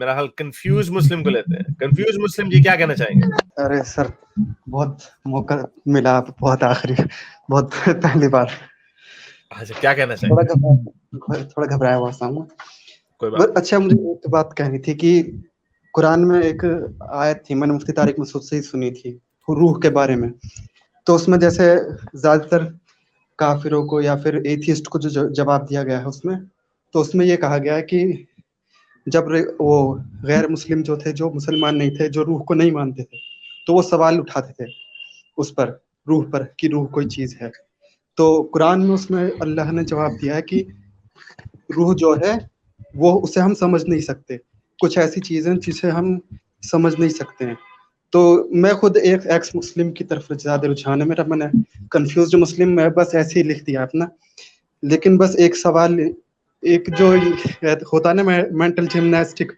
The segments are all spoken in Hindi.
मेरा हाल कंफ्यूज मुस्लिम को लेते हैं। कंफ्यूज मुस्लिम जी क्या कहना चाहेंगे? अरे सर, बहुत मौका मिला, बहुत आखिरी, बहुत पहली बार। अच्छा, क्या कहना थोड़ा चाहेंगे? थोड़ा घबराया हुआ था मैं। कोई बात नहीं। अच्छा, मुझे एक बात कहनी थी कि कुरान में एक आयत थी, मैंने मुफ्ती तारिक मसूद से ही सुनी थी, रूह के बारे में। तो उसमें जैसे ज्यादातर काफिरों को या फिर एथियस्ट को जो जवाब दिया गया है उसमें, तो उसमें ये कहा गया है कि जब वो गैर मुस्लिम जो थे, जो मुसलमान नहीं थे, जो रूह को नहीं मानते थे, तो वो सवाल उठाते थे उस पर, रूह पर, कि रूह कोई चीज है। तो कुरान में उसमें अल्लाह ने जवाब दिया है कि रूह जो है वो, उसे हम समझ नहीं सकते, कुछ ऐसी चीजें जिसे हम समझ नहीं सकते हैं। तो मैं खुद एक एक्स मुस्लिम की तरफ ज्यादा रुझान है मेरा, मैंने कंफ्यूज मुस्लिम में बस ऐसे ही लिख दिया अपना। लेकिन बस एक सवाल, एक जो होता है ना मेंटल जिम्नास्टिक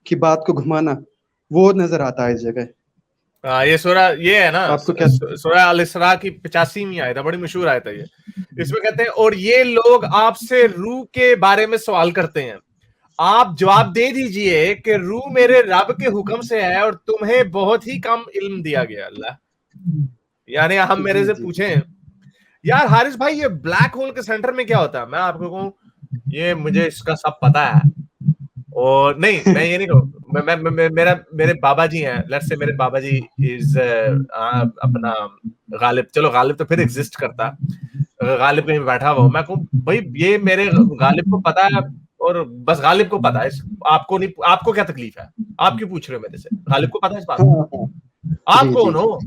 की बात को घुमाना, वो नजर आता है इस जगह। ये सूरा ये है ना, आपको क्या? सूरा अल इसरा की 85वीं आयत है, बड़ी मशहूर आयत है ये। इसमें कहते हैं, और ये लोग आपसे रूह के बारे में सवाल करते हैं, आप जवाब दे दीजिए कि रूह मेरे रब के हुक्म से है और तुम्हें बहुत ही कम इल्म दिया गया। अल्लाह, यानी हम मेरे जी से जी। पूछें, यार हारिस भाई, ये ब्लैक होल के सेंटर में क्या होता है? मैं आपको कहूं, ये मुझे इसका सब पता है। और नहीं, मैं ये नहीं कहूँ, मेरा मेरे बाबा जी हैं, लेट्स से मेरे बाबा जी इज अपना गालिब, चलो गालिब तो फिर एग्जिस्ट करता, गालिब कहीं बैठा हुआ, मैं कहूँ भाई ये मेरे गालिब को पता है, और बस गालिब को पता है, आपको नहीं, आपको क्या तकलीफ है? आप क्यों पूछ रहे हो मेरे से? गालिब को पता है इस बात हाँ, को। हाँ। आप जी जी कौन जी। हो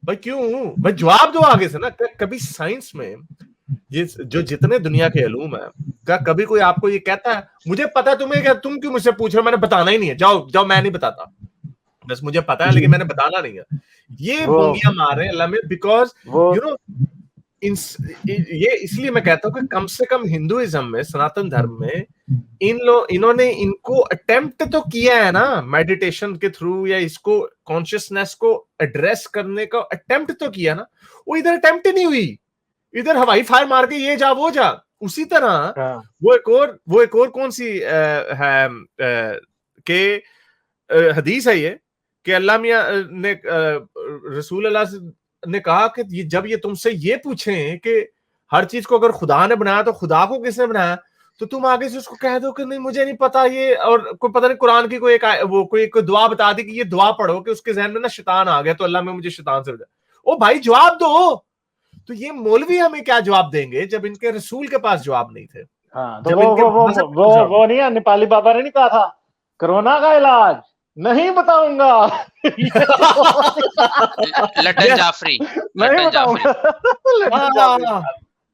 भाई? क्यों भाई? जवाब दो आगे से ना। कभी साइंस में ये जो जितने दुनिया के इल्म है, क्या कभी कोई आपको ये कहता है मुझे पता है, तुम्हें क्या, तुम क्यों मुझसे पूछ रहे हो? मैंने बताना ही नहीं है, जाओ जाओ, मैं नहीं बताता, बस मुझे पता है जी लेकिन मैंने बताना नहीं है। ये वो बोंगियां मार रहे हैं अल्लाह में, बिकॉज वो यू नो ये इसलिए मैं कहता हूं कि कम से कम हिंदुइज्म में, सनातन धर्म में, इन्होंने इनको अटेम्प्ट तो किया है ना, मेडिटेशन के थ्रू या इसको कॉन्शियसनेस को एड्रेस करने का अटेम्प्ट तो किया ना। वो इधर अटेम्प्ट नहीं हुई, इधर हवाई फायर मार के ये जा वो जा। उसी तरह हाँ, वो एक और कौन सी है के हदीस है ये, कि अल्लाह मियां ने रसूल अल्लाह ने कहा कि जब ये तुमसे ये पूछें कि हर चीज को अगर खुदा ने बनाया तो खुदा को किसने बनाया, तो तुम आगे से उसको कह दो कि नहीं मुझे नहीं पता ये, और कोई पता नहीं कुरान की कोई एक वो कोई दुआ बता दी कि ये दुआ पढ़ो कि उसके जहन में ना शैतान आ गया तो अल्लाह में मुझे शैतान से बचा। ओ भाई जवाब दो। तो ये मौलवी हमें क्या जवाब देंगे जब इनके रसूल के पास जवाब नहीं थे, हाँ, तो जब इनके मजहब के पास जवाब वो नहीं है, नेपाली बाबा ने नहीं कहा था कोरोना का इलाज नहीं बताऊंगा। लटन जाफरी, नहीं लटन बताऊंगा। जाफरी। लटन जाफरी।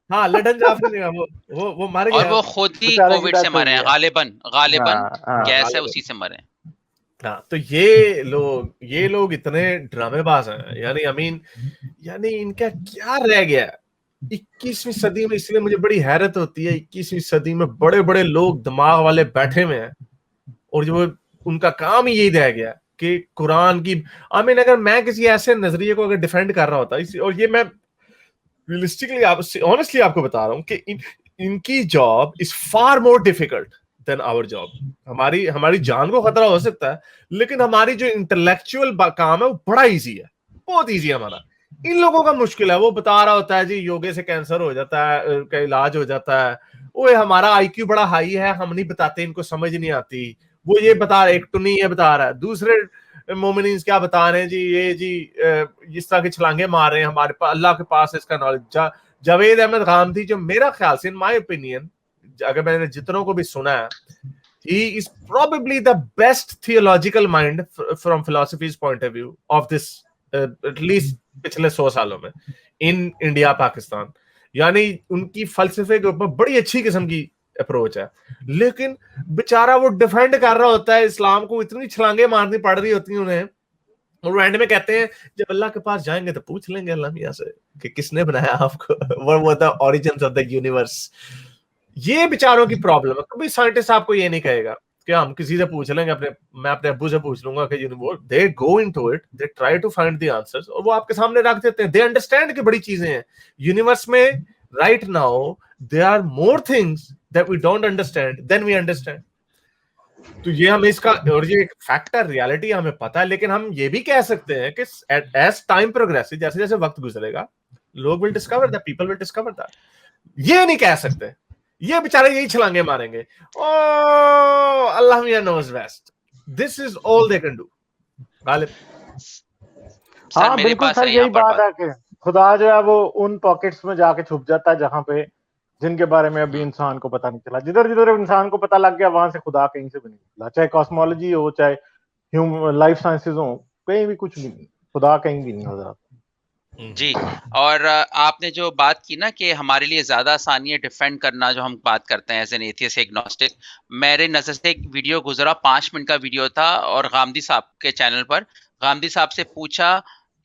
हाँ, लटन जाफरी नहीं, वो मर और गया। वो खुद ही बेचारे की कोविड से डेथ हो मरे गई हैं, है। गालिबन गालिबन हाँ, हाँ। गैस है उसी से मरे हैं। हाँ, तो ये लोग इतने ड्रामेबाज हैं, यानी अमीन, यानी इनका क्या रह गया 21वीं सदी में। इसलिए मुझे बड़ी हैरत होती है, 21वीं सदी में बड़े बड़े लोग दिमाग वाले बैठे हुए हैं, और जो उनका काम ही यही रह गया कि कुरान की, अमीन, अगर मैं किसी ऐसे नजरिए को अगर डिफेंड कर रहा होता, और ये मैं रियलिस्टिकली ऑनेस्टली आपको बता रहा हूं कि इनकी job is far more difficult than our job. हमारी जान को खतरा हो सकता है, लेकिन हमारी जो इंटेलेक्चुअल काम है वो बड़ा इजी है, बहुत इजी है हमारा। इन लोगों का मुश्किल है। वो बता रहा होता है जी योगे से कैंसर हो जाता है, का इलाज हो जाता है। ओए हमारा आईक्यू बड़ा हाई है, हम नहीं बताते, इनको समझ नहीं आती। वो ये बता रहा है, एक तो नहीं ये बता रहा है, दूसरे मोमिनीस क्या बता रहे हैं जी, ये जी इस तरह के छलांगे मार रहे हैं हमारे पास, अल्लाह के पास इसका नॉलेज। जावेद अहमद गांधी, जो मेरा ख्याल से, इन माय ओपिनियन, अगर मैंने जितनों को भी सुना है, he is probably the best theological mind from philosophy's point of view of this at least पिछले 100 सालों में इन इंडिया पाकिस्तान। यानी उनकी फलसफे के ऊपर बड़ी अच्छी किस्म की अप्रोच है, लेकिन बेचारा वो डिफेंड कर रहा होता है इस्लाम को, इतनी छलांगे मारनी पड़ रही होती हैं उन्हें, और वो एंड में कहते हैं जब अल्लाह के पास जाएंगे तो पूछ लेंगे अल्लाह मियां से कि किसने बनाया आपको, वो the origins of the universe. ये बेचारों की प्रॉब्लम है। कभी साइंटिस्ट आपको ये नहीं कहेगा कि हम किसी से पूछ लेंगे, मैं अपने अब्बू से पूछ लूंगा कि they go into it, they try to find the answers, और वो आपके सामने रख देते हैं। दे अंडरस्टैंड कि बड़ी चीजें हैं यूनिवर्स में right now, there are more things that we don't understand than we understand. तो ये हमें इसका, और ये एक फैक्टर रियलिटी हमें पता है, लेकिन हम ये भी कह सकते हैं कि एज टाइम प्रोग्रेस, जैसे जैसे वक्त गुजरेगा, लोग will discover that, people will discover that. ये नहीं कह सकते, ये बेचारे यही छलांगे मारेंगे, ओ अल्लाह मियां knows best, this is all they can do. Ghalib sir हाँ मेरे बिल्कुल पास सर, है यहाँ यही पर बात है कि खुदा जो है वो उन पॉकेट्स में जाके छुप जाता है जहां पे, जिनके बारे में अभी इंसान को पता नहीं चला। जिधर जिधर इंसान को पता लग गया वहां से खुदा कहीं से भी नहीं निकला, चाहे कॉस्मोलॉजी हो, चाहे ह्यूमन लाइफ साइंसेज हो, कहीं भी कुछ भी नहीं, खुदा कहीं भी नहीं नजर आता। जी। और आपने जो बात की ना कि हमारे लिए ज्यादा आसानी है डिफेंड करना, जो हम बात करते हैं एज एन एथियस्ट एग्नोस्टिक, मेरे नजर से एक वीडियो गुजरा, 5 मिनट का वीडियो था, और गामदी साहब के चैनल पर गामदी साहब से पूछा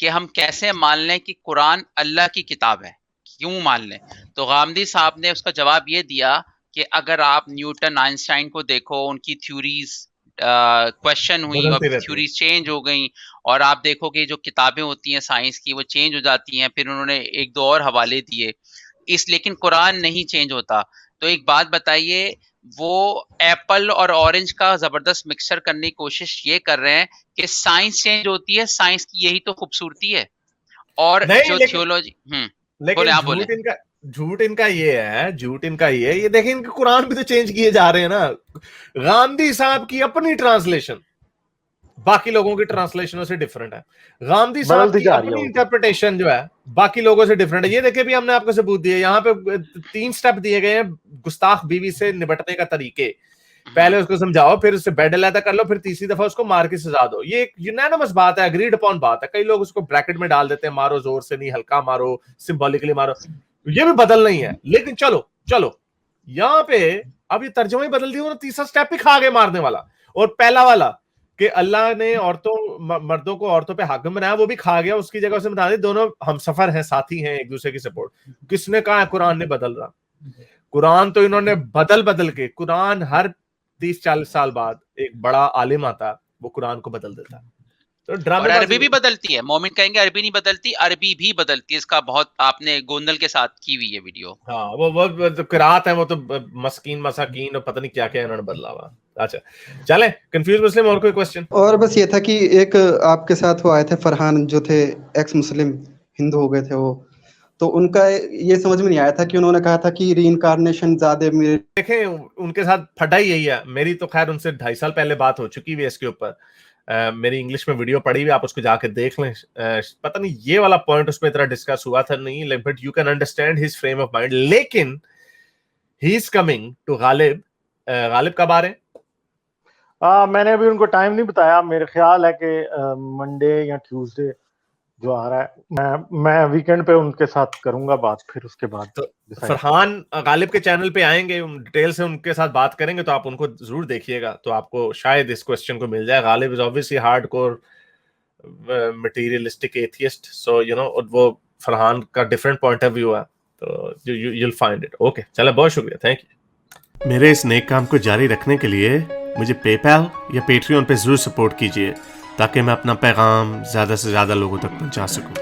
कि हम कैसे मान लें कि कुरान अल्लाह की किताब है, क्यों मान लें? तो गामदी साहब ने उसका जवाब ये दिया कि अगर आप न्यूटन आइंस्टाइन को देखो, उनकी थ्योरीज क्वेश्चन हुई और बदलती रहती है। थ्योरीज चेंज हो गई, और आप देखोगे जो किताबें होती हैं साइंस की वो चेंज हो जाती हैं, फिर उन्होंने एक दो और हवाले दिए लेकिन कुरान नहीं चेंज होता। तो एक बात बताइए, वो एप्पल और ऑरेंज का जबरदस्त मिक्सचर करने की कोशिश ये कर रहे हैं कि साइंस चेंज होती है, साइंस की यही तो खूबसूरती है। और नहीं, जो लेकिन थियोलॉजी लेकिन आप बोले। झूठ इनका ये है, झूठ इनका ये देखिए, इनके कुरान भी तो चेंज किए जा रहे हैं ना। गांधी साहब की अपनी ट्रांसलेशन बाकी लोगों की ट्रांसलेशनों से डिफरेंट है, गांधी साहब बदलती की जा रही है अपनी वो। इंटरप्रिटेशन जो है बाकी लोगों से डिफरेंट है। ये देखिए, भी हमने आपको सबूत दिए, यहाँ पे 3 स्टेप दिए गए हैं गुस्ताख बीवी से निपटने का तरीके। पहले उसको समझाओ, फिर उससे बेड अलहदा कर लो, फिर तीसरी दफा उसको मार के सजा दो। ये एक यूनानिमस बात है, अग्रीड अपॉन बात है। कई लोग उसको ब्रैकेट में डाल देते हैं, मारो जोर से नहीं, हल्का मारो, सिंबॉलिकली मारो, ये भी बदल नहीं है। लेकिन चलो यहाँ पे अब ये तर्जुमा ही बदल दिया, तीसरा स्टेप ही खा गए मारने वाला। और पहला वाला कि अल्लाह ने मर्दों को औरतों पे हाकिम बनाया, वो भी खा गया। उसकी जगह उसने बता दी दोनों हम सफर हैं, साथी हैं, एक दूसरे की सपोर्ट। किसने कहा है कुरान ने बदल रहा? कुरान तो इन्होंने बदल के, कुरान हर 30-40 साल बाद एक बड़ा आलिम आता, वो कुरान को बदल देता। तो और ड्रामेबाजी अरबी भी बदलती है, मोमिन कहेंगे अरबी नहीं बदलती, अरबी भी बदलती है। इसका बहुत आपने गोंदल के साथ की हुई है वीडियो। हाँ, वो तो किरात है, वो तो मस्कीन मसाकीन और पता नहीं क्या क्या इन्होंने बदला हुआ। अच्छा चले, कंफ्यूज मुस्लिम, और कोई क्वेश्चन? और बस ये था कि एक आपके साथ वो आए थे फरहान, जो थे एक्स मुस्लिम, हिंदू हो गए थे वो, तो उनका ये समझ में नहीं आया था कि उन्होंने कहा था कि रीइंकार्नेशन ज्यादा मेरे। देखें, उनके साथ फटा ही यही है। मेरी तो खैर उनसे 2.5 साल पहले बात हो चुकी है इसके ऊपर। मेरी इंग्लिश में वीडियो पड़ी हुई, आप उसको जाके देख लें। पता नहीं ये वाला पॉइंट उसमें इतना डिस्कस हुआ था नहीं, but you can understand his frame of mind. लेकिन he is coming to Ghalib. Ghalib कब आ रहे हैं? मैंने अभी उनको टाइम नहीं बताया, मेरे ख्याल है कि मंडे या ट्यूसडे जो आ रहा है, मैं वीकेंड पे उनके साथ करूंगा बात, फिर उसके बाद तो फरहान गालिब के चैनल पे आएंगे, डिटेल से उनके साथ बात करेंगे, तो आप उनको जरूर देखिएगा, तो आपको शायद इस क्वेश्चन को मिल जाए। Ghalib is obviously hardcore materialistic atheist, so you know, वो फरहान का डिफरेंट पॉइंट ऑफ व्यू है, तो you will find it. Okay, चलो, बहुत शुक्रिया, थैंक यू। मेरे इस नेक काम को जारी रखने के लिए मुझे पेपैल या पेट्रियन पे जरूर सपोर्ट कीजिए, ताकि मैं अपना पैगाम ज्यादा से ज्यादा लोगों तक पहुंचा सकूं।